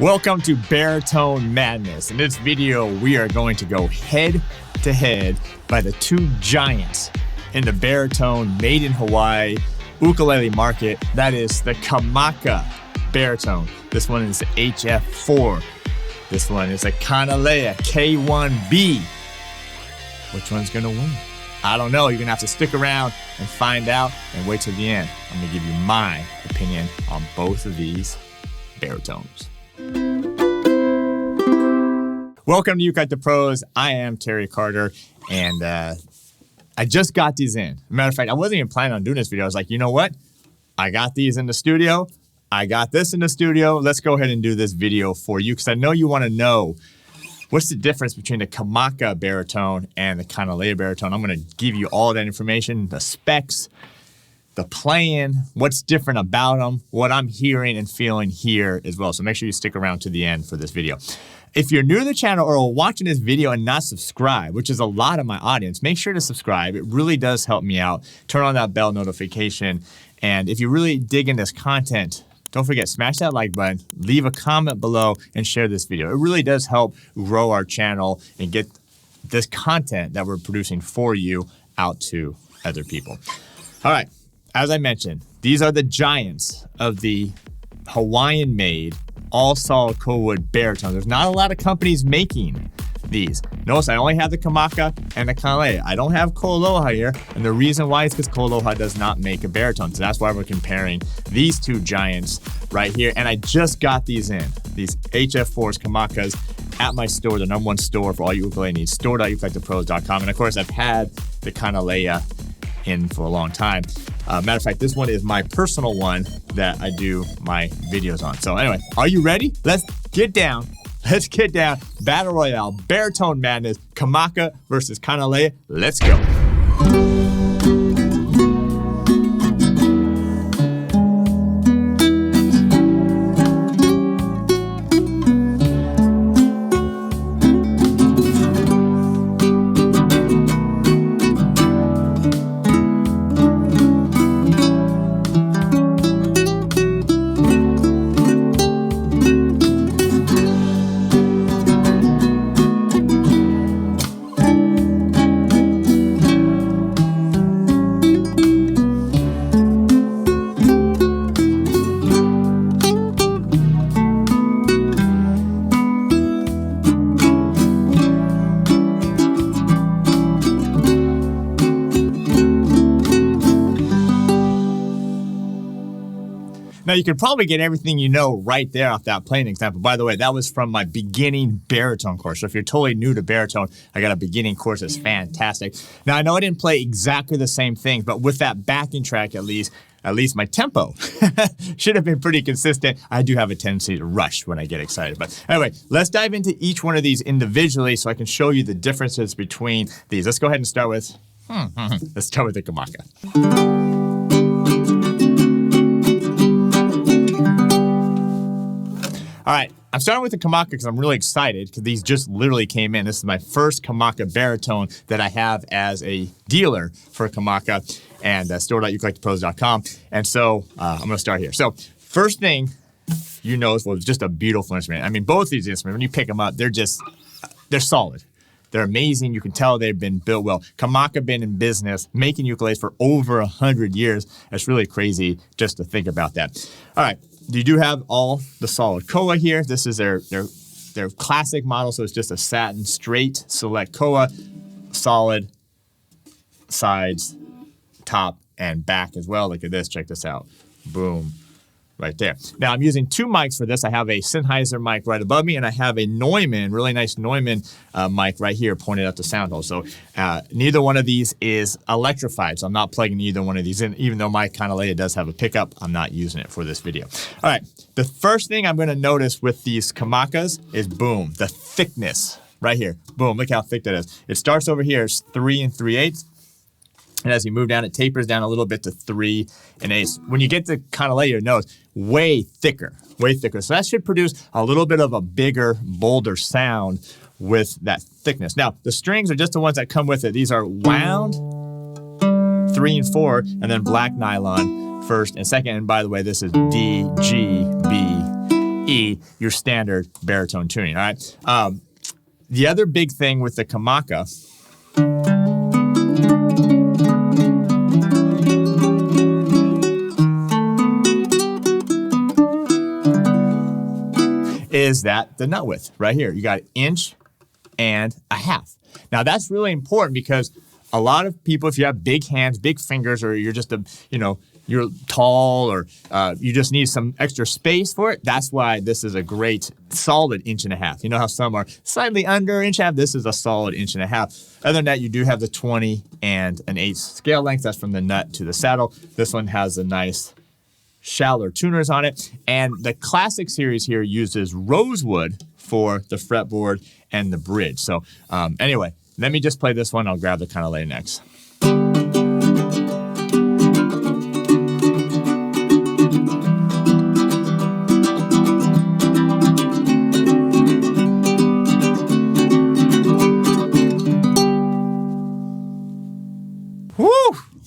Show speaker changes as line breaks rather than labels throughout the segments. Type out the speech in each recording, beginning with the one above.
Welcome to Baritone Maddness. In this video, we are going to go head to head by the two giants in the baritone made in Hawaii ukulele market. That is the Kamaka baritone. This one is the HF4. This one is a Kanile'a K1B. Which one's gonna win? I don't know. You're gonna have to stick around and find out and wait till the end. I'm gonna give you my opinion on both of these baritones. Welcome to ukelikethepros. I am Terry Carter, and I just got these in. Matter of fact, I wasn't even planning on doing this video. I was like, you know what? I got these in the studio. I got this in the studio. Let's go ahead and do this video for you because I know you want to know what's the difference between the Kamaka baritone and the Kanile'a baritone. I'm going to give you all that information, the specs, the playing, what's different about them, what I'm hearing and feeling here as well. So make sure you stick around to the end for this video. If you're new to the channel or watching this video and not subscribed, which is a lot of my audience, make sure to subscribe. It really does help me out. Turn on that bell notification. And if you really dig in this content, don't forget, smash that like button, leave a comment below, and share this video. It really does help grow our channel and get this content that we're producing for you out to other people. All right, as I mentioned, these are the giants of the Hawaiian-made all solid cold baritone. There's not a lot of companies making these. Notice I only have the Kamaka and the Kanile'a. I don't have Kanile'a here, and the reason why is because Kanile'a does not make a baritone. So that's why we're comparing these two giants right here. And I just got these in, these HF4s, Kamakas, at my store, the #1 store for all you ukulele needs, store.ukelikethepros.com. And of course, I've had the Kanile'a in for a long time. Matter of fact, this one is my personal one that I do my videos on. So anyway, are you ready? Let's get down. Let's get down. Battle Royale, Baritone Maddness, Kamaka versus Kanile'a. Let's go. Now, you can probably get everything you know right there off that playing example. By the way, that was from my beginning baritone course. So if you're totally new to baritone, I got a beginning course that's fantastic. Now, I know I didn't play exactly the same thing, but with that backing track at least my tempo should have been pretty consistent. I do have a tendency to rush when I get excited. But anyway, let's dive into each one of these individually so I can show you the differences between these. Let's go ahead and start with, let's start with the Kamaka. All right, I'm starting with the Kamaka because I'm really excited because these just literally came in. This is my first Kamaka baritone that I have as a dealer for Kamaka and store.ukelikethepros.com. And so I'm going to start here. So first thing you notice was just a beautiful instrument. I mean, both these instruments, when you pick them up, they're solid. They're amazing. You can tell they've been built well. Kamaka been in business making ukuleles for over 100 years. That's really crazy just to think about that. All right. You do have all the solid koa here. This is their classic model, so it's just a satin straight select koa, solid sides, top, and back as well. Look at this. Check this out. Boom. Right there. Now, I'm using two mics for this. I have a Sennheiser mic right above me, and I have a Neumann, really nice Neumann mic right here pointed at the sound hole. So neither one of these is electrified, so I'm not plugging either one of these in. Even though my Kanile'a does have a pickup, I'm not using it for this video. All right, the first thing I'm going to notice with these Kamakas is, boom, the thickness right here. Boom, look how thick that is. It starts over here, it's 3 3/8. And as you move down, it tapers down a little bit to 3 1/8. When you get to Kanile'a, your nose, way thicker. So that should produce a little bit of a bigger, bolder sound with that thickness. Now, the strings are just the ones that come with it. These are wound 3 and 4, and then black nylon first and second. And by the way, this is D, G, B, E, your standard baritone tuning, all right? The other big thing with the Kamaka is that the nut width right here. You got 1.5 inches. Now that's really important because a lot of people, if you have big hands, big fingers, or you're just you're tall, or you just need some extra space for it. That's why this is a great solid 1.5 inches. You know how some are slightly under 1.5 inches? This is a solid 1.5 inches. Other than that, you do have the 20 1/8 scale length. That's from the nut to the saddle. This one has a nice shallower tuners on it. And the classic series here uses rosewood for the fretboard and the bridge. So anyway, let me just play this one. I'll grab the Kanile'a next.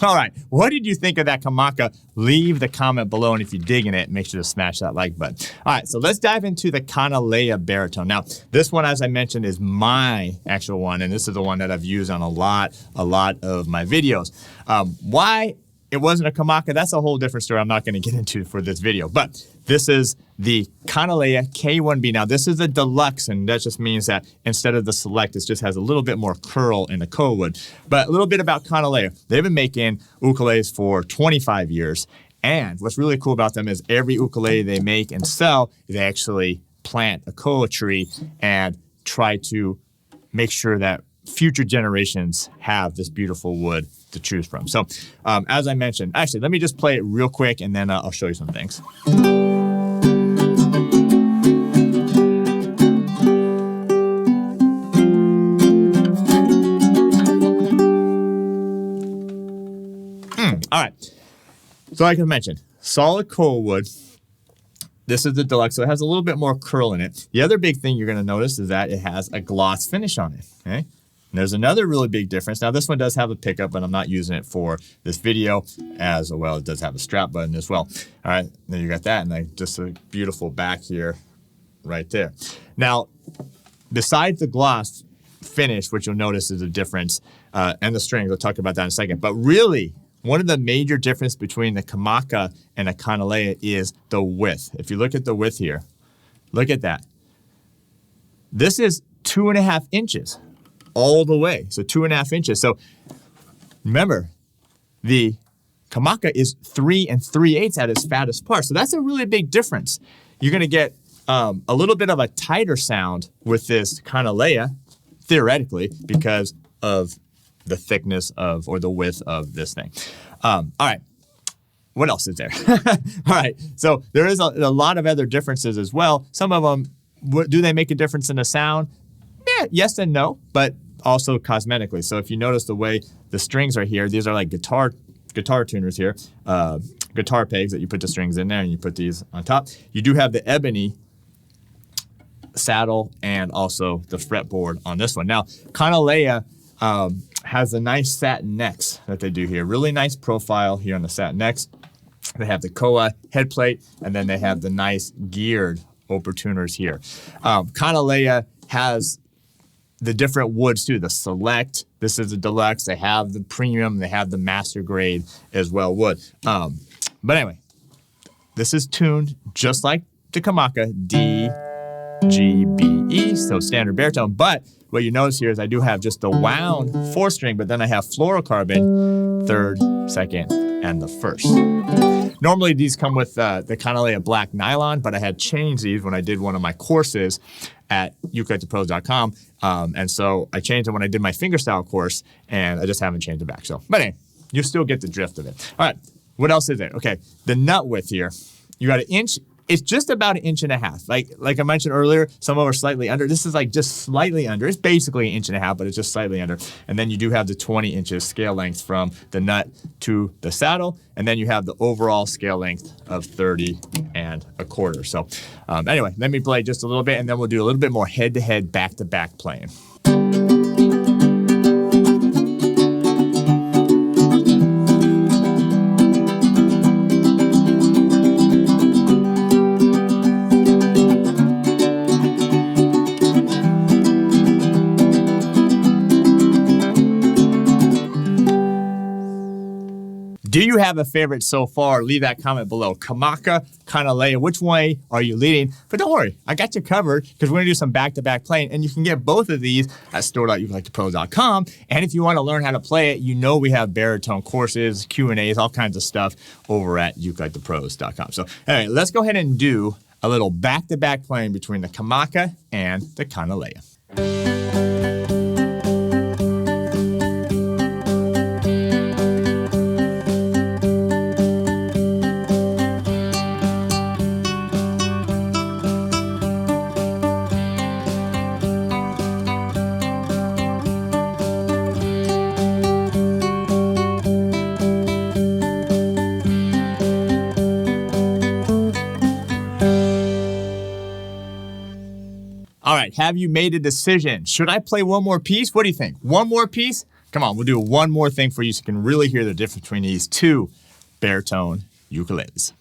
All right, what did you think of that Kamaka? Leave the comment below, and if you're digging it, make sure to smash that like button. All right, so let's dive into the Kanile'a baritone. Now, this one, as I mentioned, is my actual one, and this is the one that I've used on a lot of my videos. Why it wasn't a Kamaka, that's a whole different story I'm not going to get into for this video, but this is the Kanile'a K1B. Now, this is a deluxe, and that just means that instead of the select, it just has a little bit more curl in the koa wood. But a little bit about Kanile'a. They've been making ukuleles for 25 years, and what's really cool about them is every ukulele they make and sell, they actually plant a koa tree and try to make sure that future generations have this beautiful wood to choose from. So as I mentioned, actually, let me just play it real quick, and then I'll show you some things. All right, so like I mentioned, solid koa wood. This is the deluxe, so it has a little bit more curl in it. The other big thing you're going to notice is that it has a gloss finish on it, okay? And there's another really big difference. Now, this one does have a pickup, but I'm not using it for this video as well. It does have a strap button as well. All right, then you got that, and then just a beautiful back here right there. Now, besides the gloss finish, which you'll notice is a difference, and the strings, we'll talk about that in a second, but really, one of the major differences between the Kamaka and the Kanile'a is the width. If you look at the width here, look at that. This is 2.5 inches all the way. So 2.5 inches. So remember, the Kamaka is 3 3/8 at its fattest part. So that's a really big difference. You're going to get a little bit of a tighter sound with this Kanile'a, theoretically, because of the thickness of, or the width of this thing. All right, what else is there? All right, so there is a lot of other differences as well. Some of them, do they make a difference in the sound? Yeah, yes and no, but also cosmetically. So if you notice the way the strings are here, these are like guitar tuners here, guitar pegs that you put the strings in there and you put these on top. You do have the ebony saddle and also the fretboard on this one. Now, Kanile'a has a nice satin necks that they do here. Really nice profile here on the satin necks. They have the koa head plate, and then they have the nice geared oper tuners here. Kanile'a has the different woods too. The select, this is the deluxe. They have the premium. They have the master grade as well wood. But anyway, this is tuned just like the Kamaka, D, G, B, E, so standard baritone. But what you notice here is I do have just the wound 4-string, but then I have fluorocarbon 3rd, 2nd, and the 1st. Normally these come with the Kanile'a black nylon, but I had changed these when I did one of my courses at ukelikethepros.com. And so I changed them when I did my fingerstyle course, and I just haven't changed it back. So, but anyway, you still get the drift of it. All right, what else is there? Okay, the nut width here, you got 1 inch. It's just about 1.5 inches. Like I mentioned earlier, some of them are slightly under. This is like just slightly under. It's basically 1.5 inches, but it's just slightly under. And then you do have the 20 inches scale length from the nut to the saddle. And then you have the overall scale length of 30 1/4. So anyway, let me play just a little bit, and then we'll do a little bit more head-to-head, back-to-back playing. Do you have a favorite so far? Leave that comment below. Kamaka, Kanile'a, which way are you leading? But don't worry, I got you covered because we're going to do some back-to-back playing, and you can get both of these at store.ukelikethepros.com. And if you want to learn how to play it, you know we have baritone courses, Q&As, all kinds of stuff over at ukelikethepros.com. So, all right, let's go ahead and do a little back-to-back playing between the Kamaka and the Kanile'a. All right, have you made a decision? Should I play one more piece? What do you think? One more piece? Come on, we'll do one more thing for you so you can really hear the difference between these two baritone ukuleles.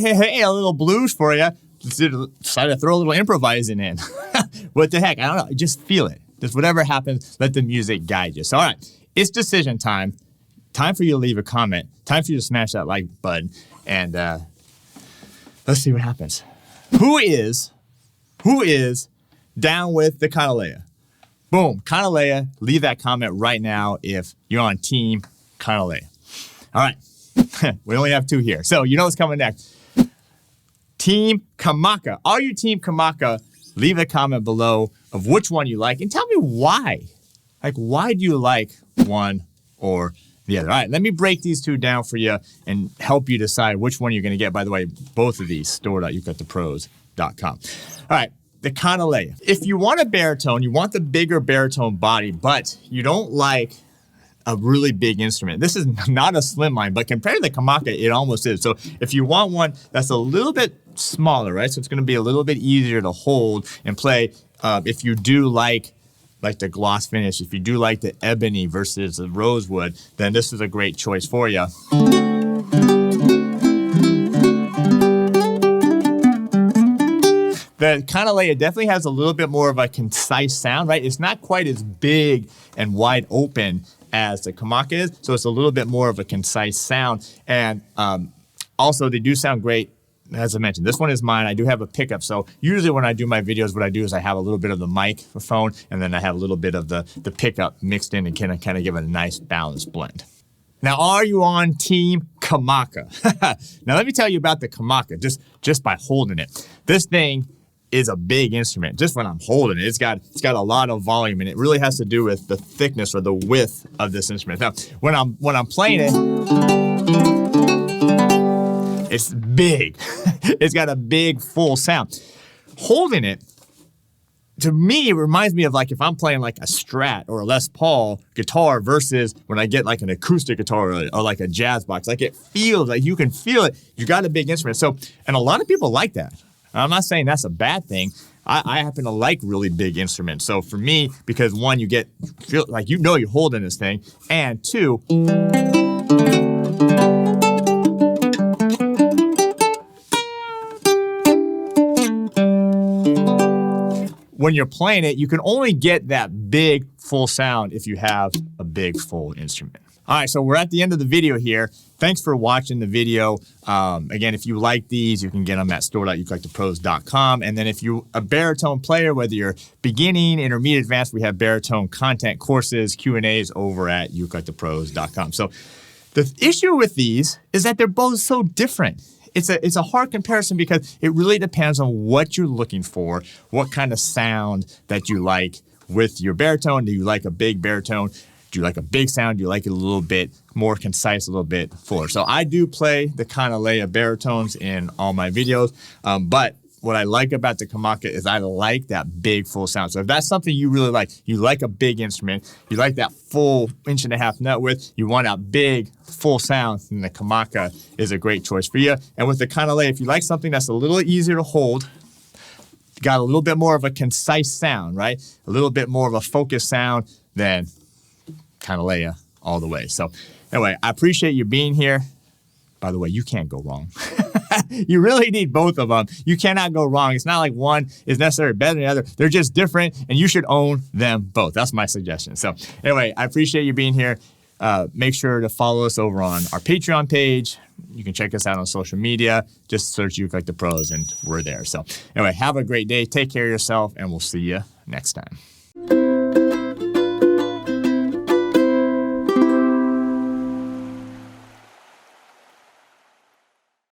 Hey, a little blues for you. Decided to throw a little improvising in. What the heck? I don't know. Just feel it. Just whatever happens, let the music guide you. So, all right, it's decision time. Time for you to leave a comment. Time for you to smash that like button. And let's see what happens. Who is down with the Kanile'a? Boom, Kanile'a. Leave that comment right now if you're on team Kanile'a. All right. We only have two here. So you know what's coming next. Team Kamaka. Are you Team Kamaka? Leave a comment below of which one you like and tell me why. Like, why do you like one or the other? All right, let me break these two down for you and help you decide which one you're going to get. By the way, both of these, store.ukelikethepros.com. All right, the Kanile'a. If you want a baritone, you want the bigger baritone body, but you don't like a really big instrument. This is not a slimline, but compared to the Kamaka, it almost is. So if you want one that's a little bit smaller, right? So it's going to be a little bit easier to hold and play. If you do like the gloss finish, if you do like the ebony versus the rosewood, then this is a great choice for you. The Kanile'a definitely has a little bit more of a concise sound, right? It's not quite as big and wide open as the Kamaka is, so it's a little bit more of a concise sound. And also, they do sound great. As I mentioned, this one is mine. I do have a pickup, so usually when I do my videos, what I do is I have a little bit of the microphone, and then I have a little bit of the pickup mixed in and kind of give it a nice balanced blend. Now, are you on Team Kamaka? Now, let me tell you about the Kamaka, just by holding it. This thing is a big instrument. Just when I'm holding it, it's got a lot of volume, and it really has to do with the thickness or the width of this instrument. Now, when I'm playing it, it's big. It's got a big, full sound. Holding it, to me, it reminds me of like if I'm playing like a Strat or a Les Paul guitar versus when I get like an acoustic guitar or like a jazz box. Like it feels like you can feel it. You got a big instrument. So, and a lot of people like that. I'm not saying that's a bad thing. I happen to like really big instruments. So for me, because one, feel like you're holding this thing, and two, when you're playing it, you can only get that big full sound if you have a big full instrument. All right, so we're at the end of the video here. Thanks for watching the video. Again, if you like these, you can get them at store.ukelikethepros.com. And then if you're a baritone player, whether you're beginning, intermediate, advanced, we have baritone content courses, Q&As over at ukelikethepros.com. So The issue with these is that they're both so different. It's a hard comparison because it really depends on what you're looking for, what kind of sound that you like with your baritone. Do you like a big baritone? Do you like a big sound? Do you like it a little bit more concise, a little bit fuller? So I do play the Kanile'a baritones in all my videos, but what I like about the Kamaka is I like that big full sound. So if that's something you really like, you like a big instrument, you like that full 1.5-inch nut width, you want that big full sound, then the Kamaka is a great choice for you. And with the Kanile'a, if you like something that's a little easier to hold, got a little bit more of a concise sound, right? A little bit more of a focused sound, then Kanile'a all the way. So anyway, I appreciate you being here. By the way, you can't go wrong. You really need both of them. You cannot go wrong. It's not like one is necessarily better than the other. They're just different, and you should own them both. That's my suggestion. So anyway, I appreciate you being here. Make sure to follow us over on our Patreon page. You can check us out on social media. Just search ukelikethepros, and we're there. So anyway, have a great day. Take care of yourself, and we'll see you next time.